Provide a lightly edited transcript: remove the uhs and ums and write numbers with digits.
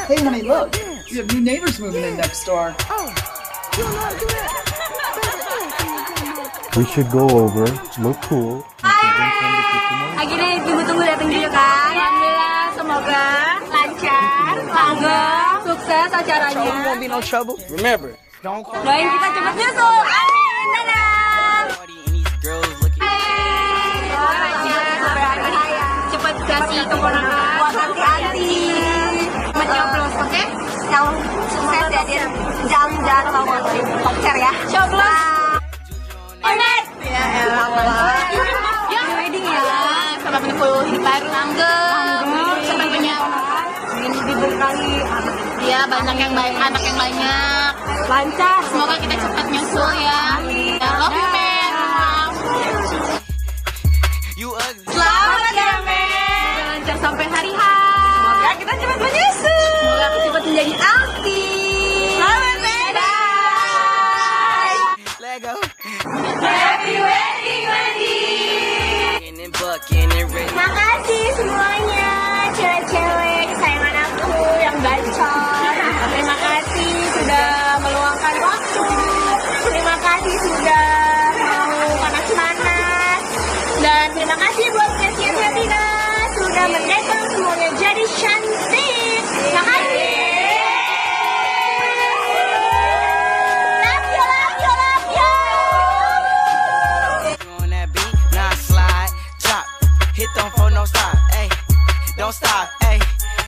Hey honey, look. We have new neighbors moving in next door. We should go over, look cool. Akhirnya tunggu-tunggu datang juga kan. Alhamdulillah, semoga lancar, langgeng, sukses acaranya. Won't be no trouble. Remember, don't call. Doain kita cepat nyusul. Amin, dadah. Cepat kasih keponakan buat anti-anti. Mencoblos, oke? Yang sukses ya dia. Jangan lupa buat pacar ya. Coblos. Onet. Ya elah. Ya wedding ya. Sama menikul hidup baru. Langgeng. Sampai punya. Ini diberkahi. Ya banyak yang baik, anak yang banyak. Lancar. Semoga kita cepat nyusul ya. Love you, man. Selamat ya, men. Lancar sampai hari H. Semoga kita cepat menyusul. Semoga kita cepat menjadi artis. Selamat, men. Lego. Happy wedding, Makasih semuanya, cewek-cewek kesayangan aku yang gacor. Terima kasih sudah meluangkan waktu. Terima kasih sudah mau panas-panas. Dan terima kasih buat Casey Sabrina sudah mendatang